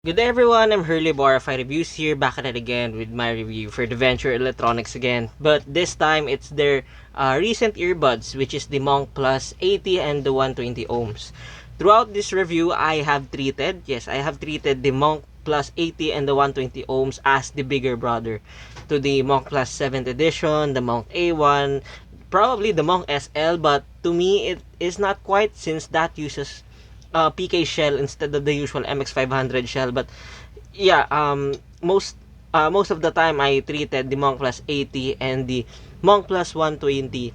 Good day everyone, I'm Hurley Borify Reviews here, back at it again with my review for the Venture Electronics again. But this time, it's their recent earbuds, which is the Monk Plus 80 and the 120 ohms. Throughout this review, I have treated the Monk Plus 80 and the 120 ohms as the bigger brother to the Monk Plus 7th edition, the Monk A1, probably the Monk SL, but to me, it is not quite, since that uses PK shell instead of the usual MX500 shell. But yeah, most of the time I treated the Monk Plus 80 and the Monk Plus 120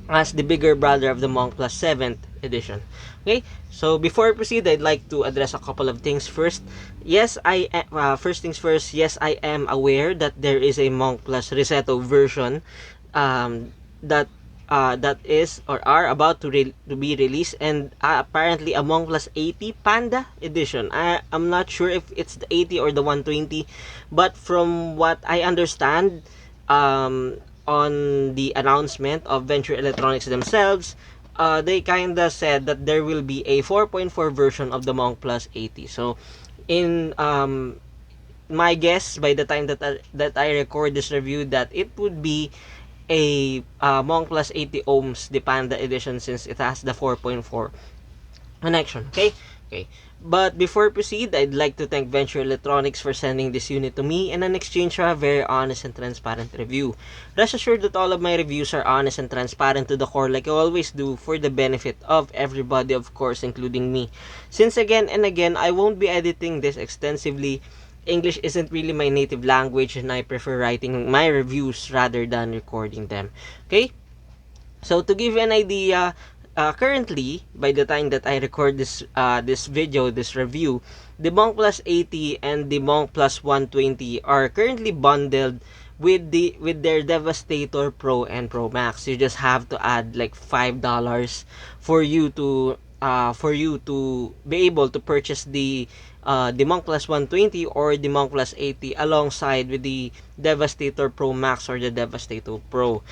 as the bigger brother of the Monk Plus 7th edition. Okay, so before I proceed, I'd like to address a couple of things first. First things first, yes, I am aware that there is a Monk Plus Reseto version that that is or are about to be released, and apparently a Monk Plus 80 Panda edition. I'm not sure if it's the 80 or the 120, but from what I understand, on the announcement of Venture Electronics themselves, they kinda said that there will be a 4.4 version of the Monk Plus 80. So, in my guess, by the time that I record this review, that it would be a Monk Plus 80 ohms, the Panda edition, since it has the 4.4 connection. Okay. But before I proceed, I'd like to thank Venture Electronics for sending this unit to me, and in exchange for a very honest and transparent review. Rest assured that all of my reviews are honest and transparent to the core, like I always do, for the benefit of everybody, of course, including me. Since again and again, I won't be editing this extensively. English isn't really my native language, and I prefer writing my reviews rather than recording them. Okay? So to give you an idea, currently, by the time that I record this video, this review, the Monk Plus 80 and the Monk Plus 120 are currently bundled with their Devastator Pro and Pro Max. You just have to add like $5 for you to be able to purchase the Monk Plus 120 or the Monk Plus 80 alongside with the Devastator Pro Max or the Devastator Pro.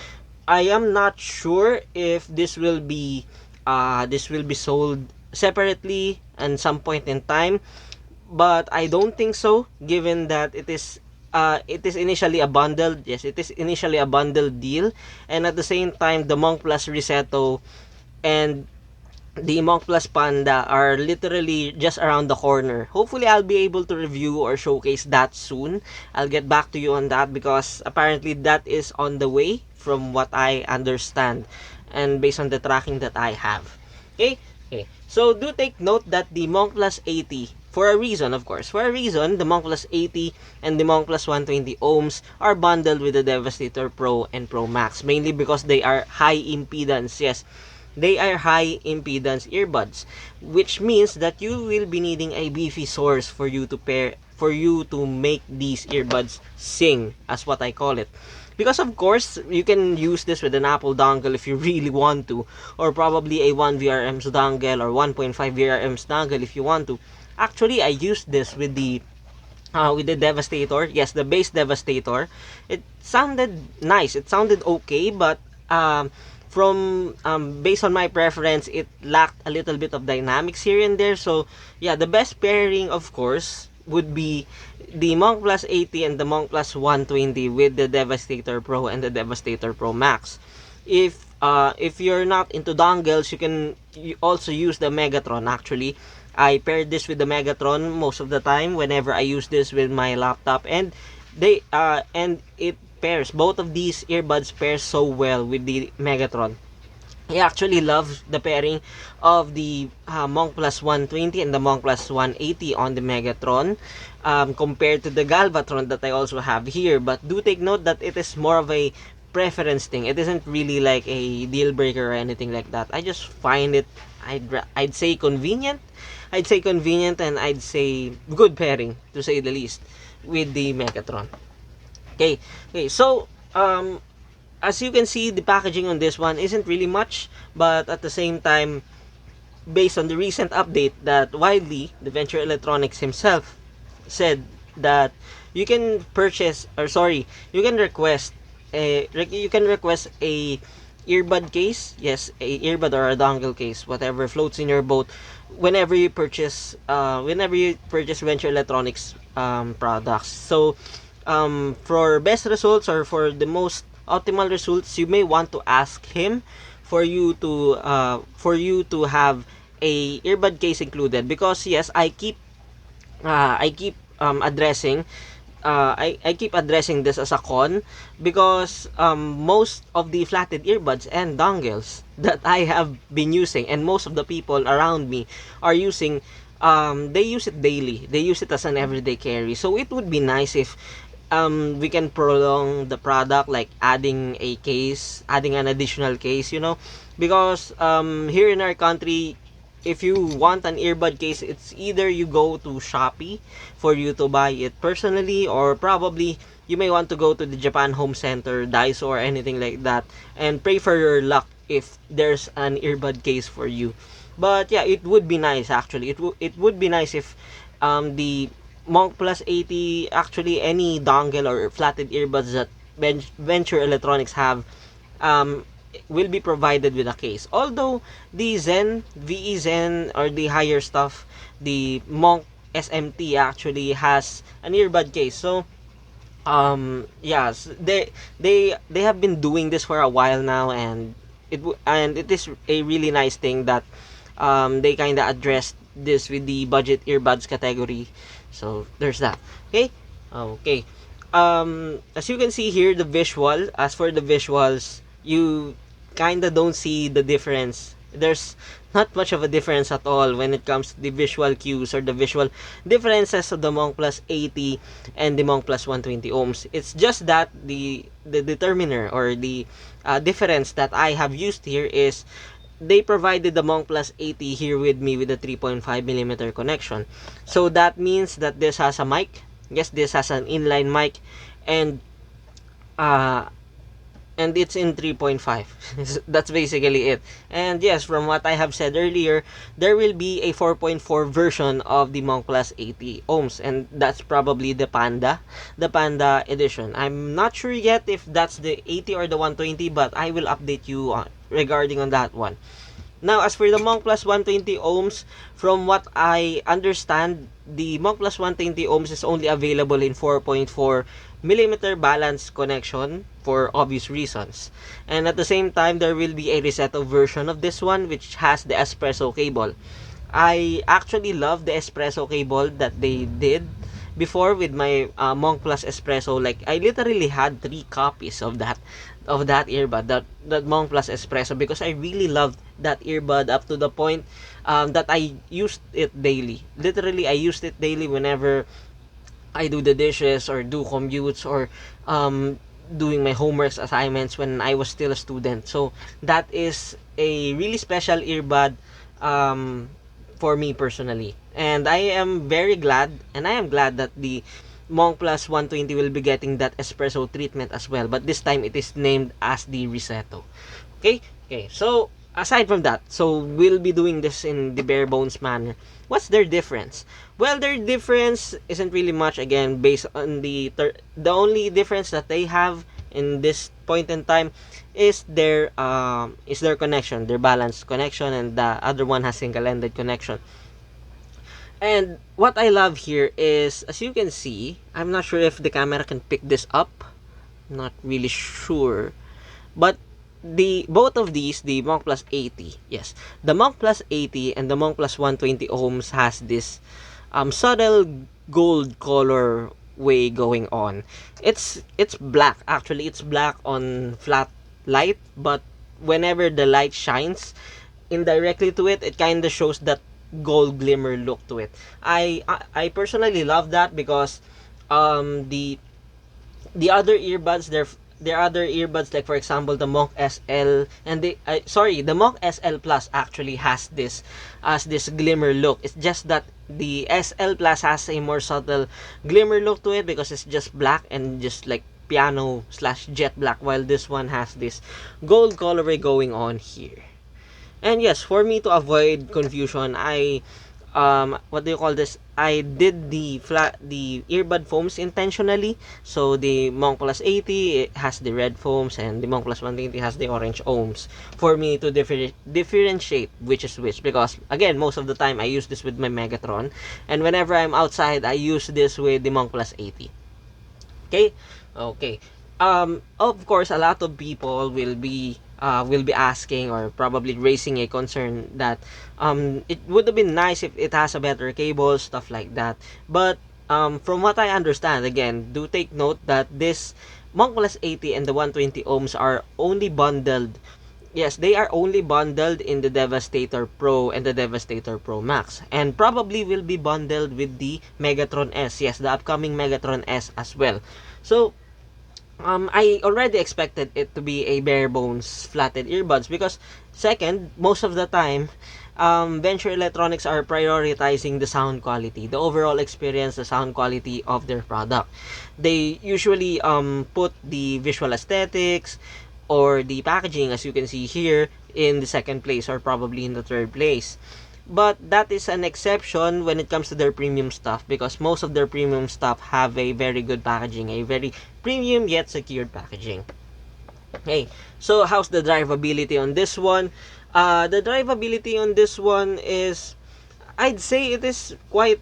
I am not sure if this will be sold separately at some point in time, but I don't think so, given that it is initially a bundled, yes, it is initially a bundled deal, and at the same time the Monk Plus Reseto and the Monk Plus Panda are literally just around the corner. Hopefully, I'll be able to review or showcase that soon. I'll get back to you on that, because apparently that is on the way from what I understand and based on the tracking that I have. Okay. So do take note that the Monk Plus 80, for a reason, of course, the Monk Plus 80 and the Monk Plus 120 ohms are bundled with the Devastator Pro and Pro Max, mainly because they are high impedance. Yes, they are high impedance earbuds, which means that you will be needing a beefy source for you to make these earbuds sing, as what I call it. Because of course, you can use this with an Apple dongle if you really want to, or probably a 1 VRMs dongle or 1.5 VRMs dongle if you want to. Actually, I used this with the Devastator. Yes, the base Devastator. It sounded nice. It sounded okay, but from based on my preference, it lacked a little bit of dynamics here and there. So yeah, the best pairing, of course, would be the Monk Plus 80 and the Monk Plus 120 with the Devastator Pro and the Devastator Pro Max. If you're not into dongles, you also use the Megatron. Actually, I paired this with the Megatron most of the time whenever I use this with my laptop, and it pairs, both of these earbuds pair so well with the Megatron. I actually love the pairing of the Monk Plus 120 and the Monk Plus 180 on the Megatron, compared to the Galvatron that I also have here. But do take note that it is more of a preference thing. It isn't really like a deal breaker or anything like that. I just find it, I'd say convenient. And I'd say good pairing, to say the least, with the Megatron. Okay, so as you can see, the packaging on this one isn't really much, but at the same time, based on the recent update that widely, the Venture Electronics himself said that you can purchase, or sorry, you can request a earbud case, yes, a earbud or a dongle case, whatever floats in your boat, whenever you purchase Venture Electronics products. So for best results or for the most optimal results, you may want to ask him for you to have a earbud case included, because yes, I keep I keep addressing this as a con, because most of the flatted earbuds and dongles that I have been using, and most of the people around me are using, they use it daily. They use it as an everyday carry. So it would be nice if we can prolong the product, like adding an additional case, because here in our country, if you want an earbud case, it's either you go to Shopee for you to buy it personally, or probably you may want to go to the Japan Home Center, Daiso, or anything like that, and pray for your luck if there's an earbud case for you. But yeah, it would be nice actually. It would be nice if the Monk Plus 80, actually any dongle or flatted earbuds that Venture Electronics have, um, will be provided with a case. Although the Zen, VE Zen, or the higher stuff, the Monk SMT actually has an earbud case. So yes, they have been doing this for a while now, and it is a really nice thing that they kind of addressed this with the budget earbuds category. So there's that. Okay. Okay. As you can see here, as for the visuals, you kind of don't see the difference. There's not much of a difference at all when it comes to the visual cues or the visual differences of the Monk Plus 80 and the Monk Plus 120 ohms. It's just that the determiner or the difference that I have used here is they provided the Monk Plus 80 here with me with a 3.5mm connection. So that means that this has a mic. Yes, this has an inline mic, and uh, and it's in 3.5. That's basically it. And yes, from what I have said earlier, there will be a 4.4 version of the Monk Plus 80 ohms, and that's probably the Panda edition. I'm not sure yet if that's the 80 or the 120, but I will update you regarding on that one. Now, as for the Monk Plus 120 ohms, from what I understand, the Monk Plus 120 ohms is only available in 4.4mm balanced connection for obvious reasons. And at the same time, there will be a Resetto version of this one which has the espresso cable. I actually love the espresso cable that they did before with my Monk Plus Espresso. Like, I literally had 3 copies of that earbud, that Monk Plus Espresso, because I really loved that earbud up to the point that I used it daily. Literally, I used it daily whenever I do the dishes or do commutes or doing my homeworks assignments when I was still a student. So that is a really special earbud um, for me personally. And I am glad that the Monk Plus 120 will be getting that espresso treatment as well. But this time it is named as the Resetto. Okay? Okay. So aside from that, so we'll be doing this in the bare bones manner. What's their difference? Well, their difference isn't really much, again, based on the only difference that they have in this point in time is their connection, their balanced connection, and the other one has single-ended connection. And what I love here is, as you can see, I'm not sure if the camera can pick this up. Not really sure. But the both of these, the Monk Plus 80, yes, the Monk Plus 80 and the Monk Plus 120 ohms has this subtle gold color way going on. It's black, actually. It's black on flat light, but whenever the light shines indirectly to it, it kind of shows that gold glimmer look to it. I personally love that because the other earbuds, there are other earbuds, like for example the Monk SL, and the Monk SL Plus actually has this glimmer look. It's just that the SL Plus has a more subtle glimmer look to it because it's just black and just like piano slash jet black, while this one has this gold colorway going on here. And yes, for me to avoid confusion, what do you call this? I did the earbud foams intentionally. So the Monk Plus 80, it has the red foams, and the Monk Plus 120 has the orange ohms, for me to differentiate which is which. Because again, most of the time I use this with my Megatron, and whenever I'm outside, I use this with the Monk Plus 80. Okay? Okay. Of course, a lot of people will be asking or probably raising a concern that it would have been nice if it has a better cable, stuff like that. But from what I understand, again, do take note that this Monk Plus 80 and the 120 ohms are only bundled. Yes, they are only bundled in the Devastator Pro and the Devastator Pro Max, and probably will be bundled with the Megatron S. Yes, the upcoming Megatron S as well. So I already expected it to be a bare bones flatted earbuds, because second, most of the time, Venture Electronics are prioritizing the sound quality, the overall experience, the sound quality of their product. They usually put the visual aesthetics or the packaging, as you can see here, in the second place or probably in the third place. But that is an exception when it comes to their premium stuff, because most of their premium stuff have a very good packaging, a very premium yet secured packaging. Okay, so how's the drivability on this one? The drivability on this one is, I'd say it is quite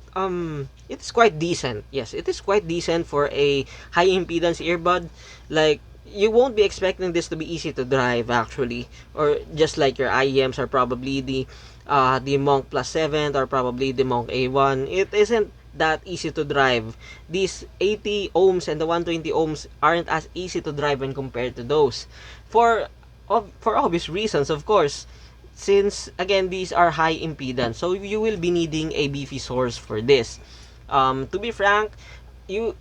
decent. Yes, it is quite decent for a high impedance earbud. Like, you won't be expecting this to be easy to drive actually, or just like your IEMs, or probably the Monk Plus 7, or probably the Monk A1. It isn't that easy to drive. These 80 ohms and the 120 ohms aren't as easy to drive when compared to those, for for obvious reasons, of course, since again these are high impedance, so you will be needing a beefy source for this. To be frank, you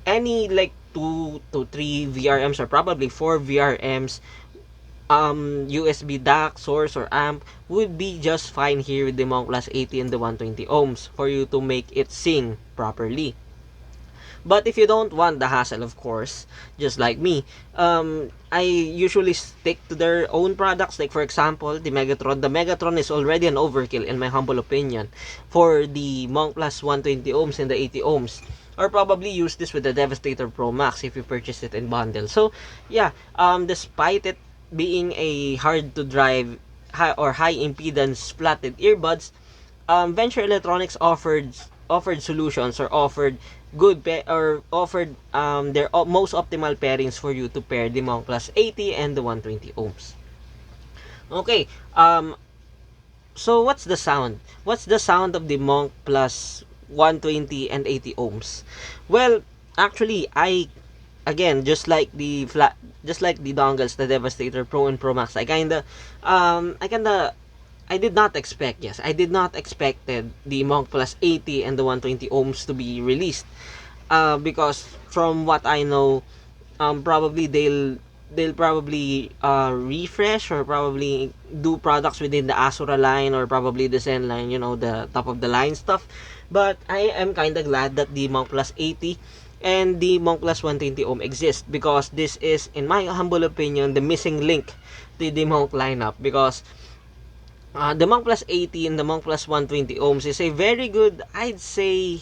any like 2 to 3 VRMs, or probably 4 VRMs, USB DAC source or amp would be just fine here with the Monk Plus 80 and the 120 ohms for you to make it sing properly. But if you don't want the hassle, of course, just like me, I usually stick to their own products. Like, for example, the Megatron. The Megatron is already an overkill, in my humble opinion, for the Monk Plus 120 ohms and the 80 ohms. Or probably use this with the Devastator Pro Max if you purchase it in bundle. So, yeah, despite it being a hard to drive or high impedance flatted earbuds, Venture Electronics offered solutions, or offered or offered their most optimal pairings for you to pair the Monk Plus 80 and the 120 ohms. Okay, so what's the sound? What's the sound of the Monk Plus 120 and 80 ohms? Well, actually, again, just like the dongles, the Devastator Pro and Pro Max, I did not expect, yes, I did not expected the Monk Plus 80 and the 120 ohms to be released. Because from what I know, probably they'll probably refresh, or probably do products within the Asura line, or probably the Zen line, the top of the line stuff. But I am kind of glad that the Monk Plus 80 and the Monk Plus 120 ohm exist, because this is, in my humble opinion, the missing link to the Monk lineup. Because the Monk Plus 80 and the Monk Plus 120 ohms is a very good, I'd say,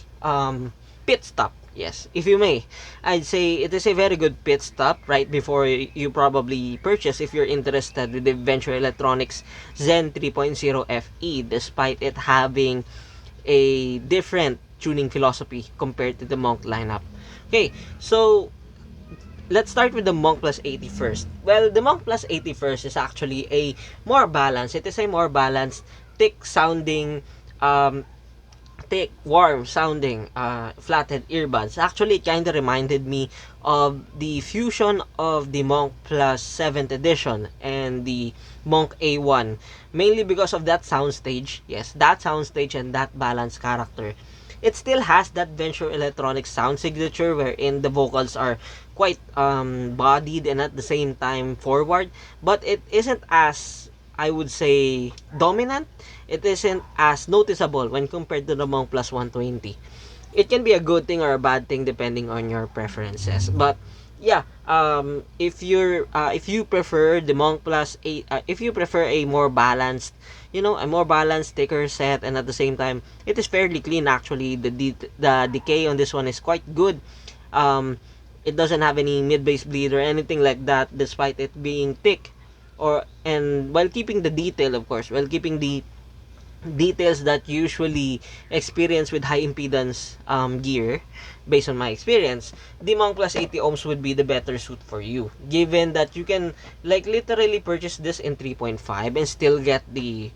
pit stop. Yes, if you may, I'd say it is a very good pit stop right before you probably purchase, if you're interested with the Venture Electronics Zen 3.0 FE, despite it having a different tuning philosophy compared to the Monk lineup. Okay, so let's start with the Monk Plus 80 first. Well, the Monk Plus 80 first is actually a more balanced. It is a more balanced, thick sounding, thick, warm sounding, flatted earbuds. Actually, it kind of reminded me of the fusion of the Monk Plus 7th edition and the Monk A1. Mainly because of that soundstage. Yes, that soundstage and that balanced character. It still has that Venture Electronics sound signature, wherein the vocals are quite bodied and at the same time forward, but it isn't as, I would say, dominant. It isn't as noticeable when compared to the Monk Plus 120. It can be a good thing or a bad thing depending on your preferences, but yeah, if you prefer the Monk Plus 8, if you prefer a more balanced, a more balanced thicker set, and at the same time it is fairly clean. Actually, the decay on this one is quite good. It doesn't have any mid base bleed or anything like that, despite it being thick, or and while keeping the detail, of course, while keeping the details that usually experience with high impedance gear. Based on my experience, the Monk Plus 80 ohms would be the better suit for you, given that you can like literally purchase this in 3.5 and still get the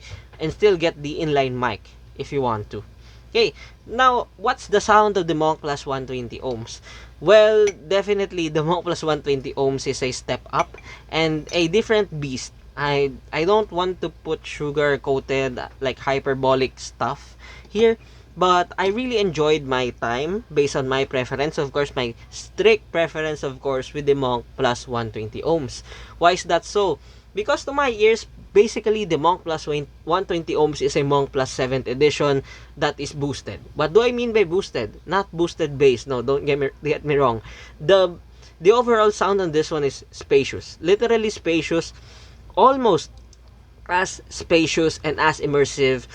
inline mic if you want to. Okay, now what's the sound of the Monk Plus 120 ohms? Well, definitely the Monk Plus 120 ohms is a step up and a different beast. I don't want to put sugar coated like hyperbolic stuff here, but I really enjoyed my time based on my preference. Of course, my strict preference, of course, with the Monk Plus 120 ohms. Why is that so? Because to my ears, basically the Monk Plus 120 ohms is a Monk Plus 7th edition that is boosted. What do I mean by boosted? Not boosted bass. No, don't get me wrong. The overall sound on this one is spacious. Literally spacious, almost as spacious and as immersive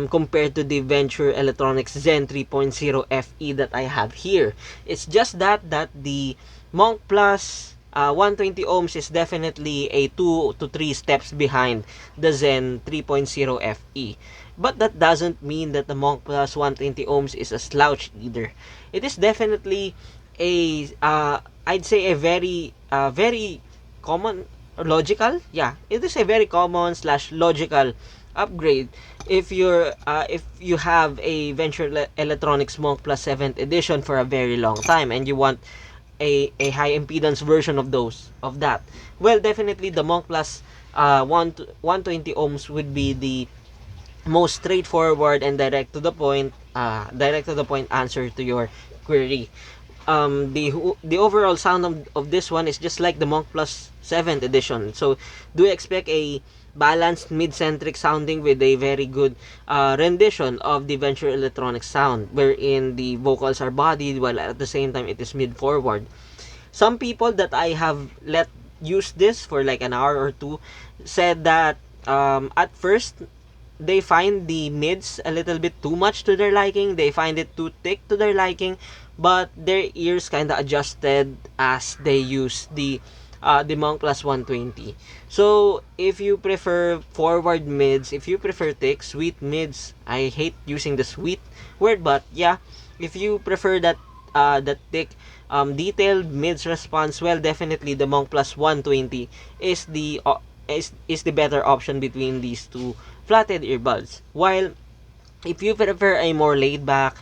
compared to the Venture Electronics Zen 3.0 FE that I have here. It's just that the Monk Plus 120 ohms is definitely a 2 to 3 steps behind the Zen 3.0 FE. But that doesn't mean that the Monk Plus 120 ohms is a slouch either. It is definitely a I'd say a very common or logical, yeah, it is a very common slash logical upgrade if you have a Venture Electronics Monk Plus 7th edition for a very long time and you want a high impedance version of that. Well, definitely the Monk Plus 120 ohms would be the most straightforward and direct to the point answer to your query. The overall sound of this one is just like the Monk Plus 7th edition. So do expect a balanced mid-centric sounding with a very good rendition of the Venture Electronics sound, wherein the vocals are bodied while at the same time it is mid-forward. Some people that I have let use this for like an hour or two said that at first they find the mids a little bit too much to their liking. They find it too thick to their liking, but their ears kind of adjusted as they use the Monk Plus 120. So if you prefer forward mids, if you prefer thick sweet mids, I hate using the sweet word, but yeah, if you prefer that thick detailed mids response, well, definitely the Monk Plus 120 is the better option between these two flathead earbuds. While if you prefer a more laid back,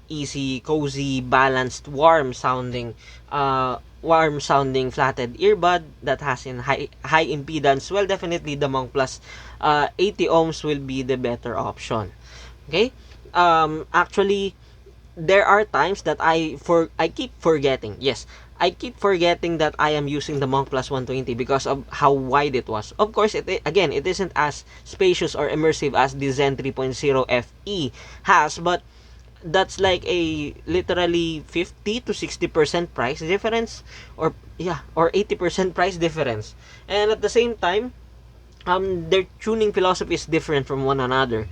easy, cozy, balanced, warm sounding flathead earbud that has in high impedance, well, definitely the Monk Plus 80 ohms will be the better option. Okay? Actually, there are times that I keep forgetting. Yes, I keep forgetting that I am using the Monk Plus 120 because of how wide it was. Of course, again, it isn't as spacious or immersive as the Zen 3.0 FE has, but that's like a literally 50 to 60% price difference, or yeah, or 80% price difference. And at the same time, their tuning philosophy is different from one another.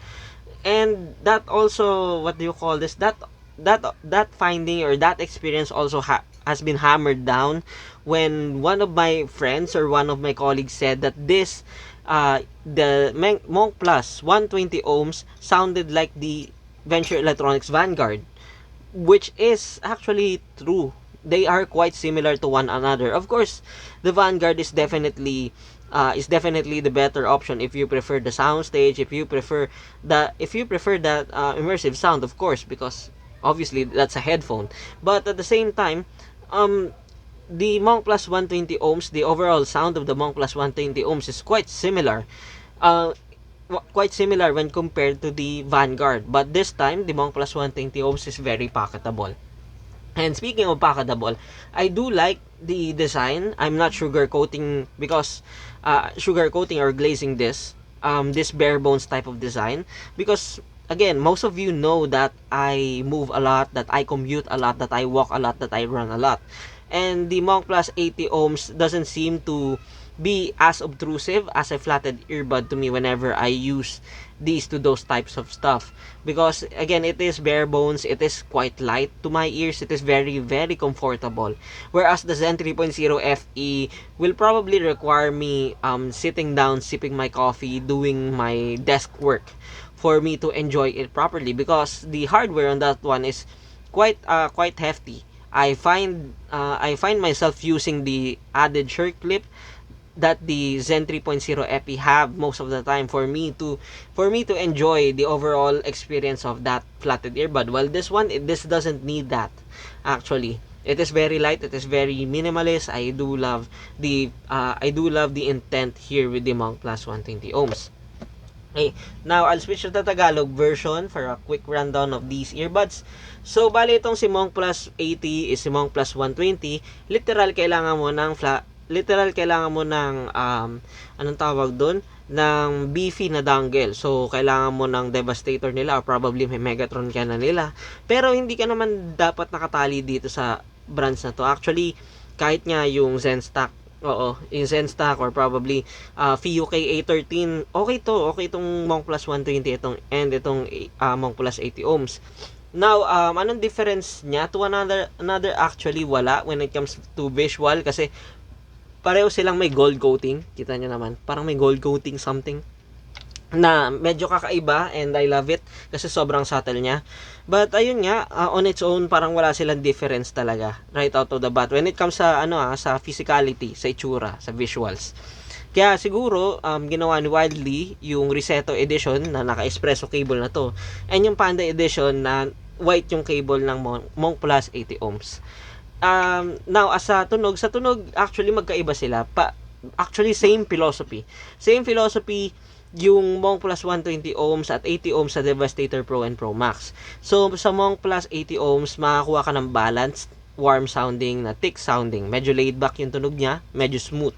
And that also, what do you call this, that finding or that experience also has been hammered down when one of my friends or one of my colleagues said that the Monk Plus 120 ohms sounded like the Venture Electronics Vanguard, which is actually true. They are quite similar to one another. Of course, the Vanguard is definitely the better option if you prefer the soundstage, if you prefer that immersive sound, of course, because obviously that's a headphone. But at the same time, um the Monk Plus 120 ohms, the overall sound of the Monk Plus 120 ohms is quite similar. Uh, Quite similar when compared to the Vanguard. But this time, the Monk Plus 120 ohms is very pocketable. And speaking of pocketable, I do like the design. I'm not sugarcoating because sugarcoating or glazing this bare bones type of design, because again, most of you know that I move a lot, that I commute a lot, that I walk a lot, that I run a lot. And the Monk Plus 80 ohms doesn't seem to be as obtrusive as a flatted earbud to me whenever I use these to those types of stuff, because again, it is bare bones, it is quite light to my ears, it is very very comfortable, whereas the Zen 3.0 FE will probably require me sitting down, sipping my coffee, doing my desk work for me to enjoy it properly, because the hardware on that one is quite hefty. I find myself using the added shirt clip that the Zen 3.0 Epi have most of the time for me to enjoy the overall experience of that flatted earbud. While this one, this doesn't need that. Actually, it is very light. It is very minimalist. I do love the intent here with the Monk Plus 120 ohms. Okay, now I'll switch to the Tagalog version for a quick rundown of these earbuds. So, bali itong si Monk Plus 80 is si Monk Plus 120. Literal kailangan mo ng anong tawag doon? Ng beefy na dongle. So, kailangan mo ng Devastator nila or probably may Megatron ka na nila. Pero hindi ka naman dapat nakatali dito sa brands na to. Actually, kahit nga yung Zenstack, oo, yung Zenstack or probably FIUK A13, okay itong Monk Plus 120 itong Monk Plus 80 ohms. Now, anong difference niya to another actually wala when it comes to visual, kasi pareho silang may gold coating. Kita niyo naman, parang may gold coating something na medyo kakaiba, and I love it kasi sobrang subtle niya. But ayun nga, on its own parang wala silang difference talaga right out of the bat when it comes sa sa physicality, sa itsura, sa visuals. Kaya siguro ginawa ni Wildly yung Reseto edition na naka-espresso cable na to, and yung Panda edition na white yung cable ng Monk Plus 80 ohms. Now, sa tunog actually magkaiba sila. Actually same philosophy yung Monk Plus 120 ohms at 80 ohms sa Devastator Pro and Pro Max. So, sa Monk Plus 80 ohms, makakuha ka ng balanced, warm sounding, na thick sounding. Medyo laid back yung tunog niya, medyo smooth.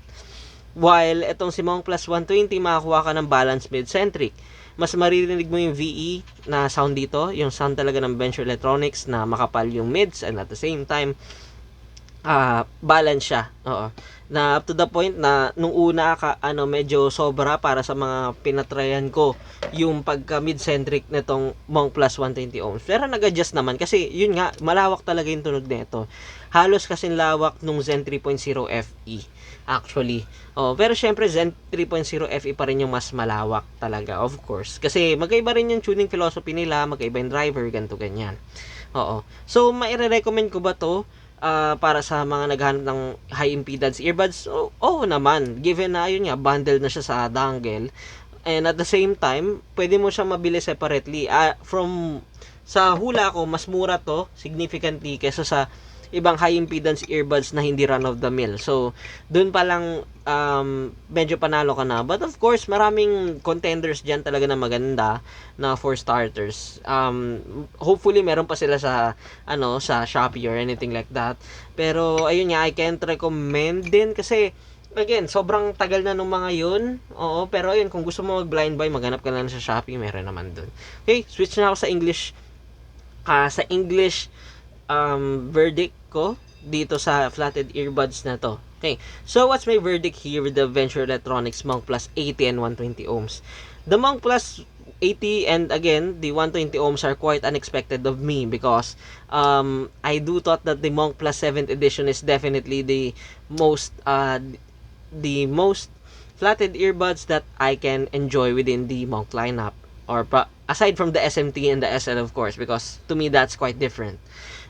While itong si Monk Plus 120, makakuha ka ng balanced mid-centric. Mas maririnig mo yung VE na sound dito, yung sound talaga ng Venture Electronics na makapal yung mids, and at the same time, balance siya. Oo. Na up to the point na nung una medyo sobra para sa mga pinatrayan ko yung pagka mid-centric nitong Monk Plus 120 ohms. Pero nag-adjust naman kasi yun nga, malawak talaga yung tunog nito. Halos kasing lawak nung Zen 3.0 FE actually. Pero syempre Zen 3.0 FE pa rin yung mas malawak talaga, of course. Kasi magkaiba rin yung tuning philosophy nila, magkaiba yung driver, ganito ganyan. Oo. So, maire-recommend ko ba to para sa mga naghahanap ng high impedance earbuds? Oo naman, given na yun nga, bundle na siya sa dongle, and at the same time pwede mo siya mabili separately. Sa hula ko, mas mura to significantly kaysa sa ibang high impedance earbuds na hindi run of the mill. So, dun pa lang medyo panalo ka na. But of course, maraming contenders dyan talaga na maganda na for starters. Hopefully, meron pa sila sa Shopee or anything like that. Pero, ayun nga, I can't recommend din kasi again, sobrang tagal na nung mga yun. Oo, pero ayun, kung gusto mo mag-blind buy, maghanap ka lang sa Shopee, meron naman dun. Okay, switch na ako sa English. Verdict ko dito sa flatted earbuds na to. Okay, so what's my verdict here with the Venture Electronics Monk Plus 80 and 120 ohms? The Monk Plus 80 and again the 120 ohms are quite unexpected of me because I do thought that the Monk Plus 7th edition is definitely the most flatted earbuds that I can enjoy within the Monk lineup, or aside from the SMT and the SL, of course, because to me that's quite different.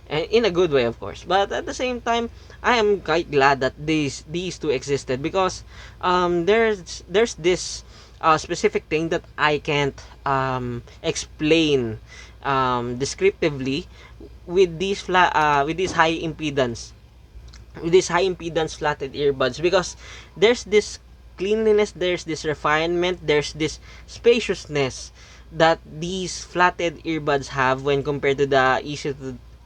And in a good way, of course. But at the same time, I am quite glad that these two existed because there's this specific thing that I can't explain descriptively with these high impedance flatted earbuds, because there's this cleanliness, there's this refinement, there's this spaciousness that these flatted earbuds have when compared to the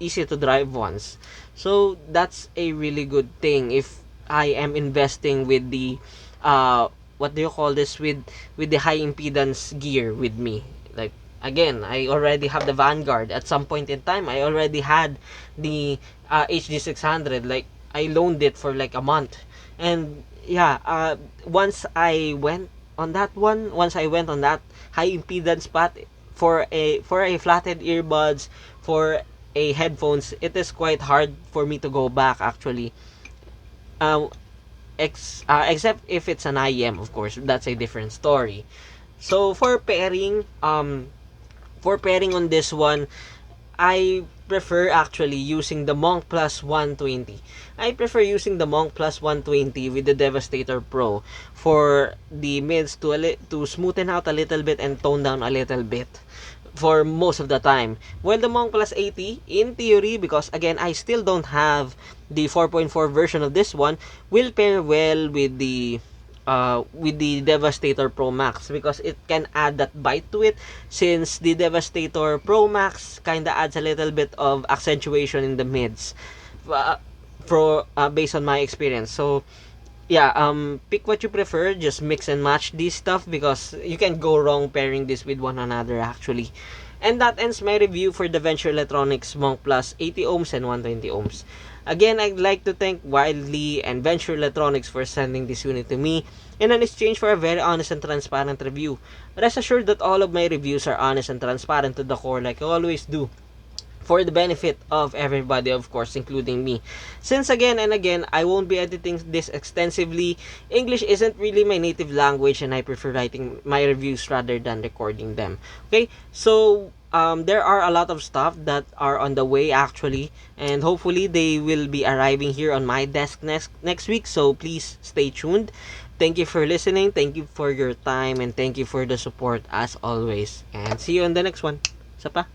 easy to drive ones. So that's a really good thing if I am investing with the what do you call this, with the high impedance gear with me, like again, I already have the Vanguard. At some point in time, I already had the HD600. Like, I loaned it for like a month. And yeah, once I went on that one, once I went on that high impedance path for a flatted earbuds, for a headphones, it is quite hard for me to go back actually. Um, except if it's an IEM, of course, that's a different story. So for pairing on this one, I prefer actually using the Monk Plus 120. I prefer using the Monk Plus 120 with the Devastator Pro for the mids to smoothen out a little bit and tone down a little bit for most of the time. Well, the Monk Plus 80, in theory, because again, I still don't have the 4.4 version of this one, will pair well with the Devastator Pro Max because it can add that bite to it, since the Devastator Pro Max kinda adds a little bit of accentuation in the mids uh, based on my experience. So yeah, pick what you prefer, just mix and match this stuff because you can go wrong pairing this with one another actually. And that ends my review for the Venture Electronics Monk Plus 80 ohms and 120 ohms. Again, I'd like to thank Wildly and Venture Electronics for sending this unit to me in an exchange for a very honest and transparent review. Rest assured that all of my reviews are honest and transparent to the core like I always do, for the benefit of everybody, of course, including me. Since again and again, I won't be editing this extensively, English isn't really my native language and I prefer writing my reviews rather than recording them. Okay, so there are a lot of stuff that are on the way actually, and hopefully they will be arriving here on my desk next week, so please stay tuned. Thank you for listening, thank you for your time, and thank you for the support as always. And see you on the next one. Isa pa?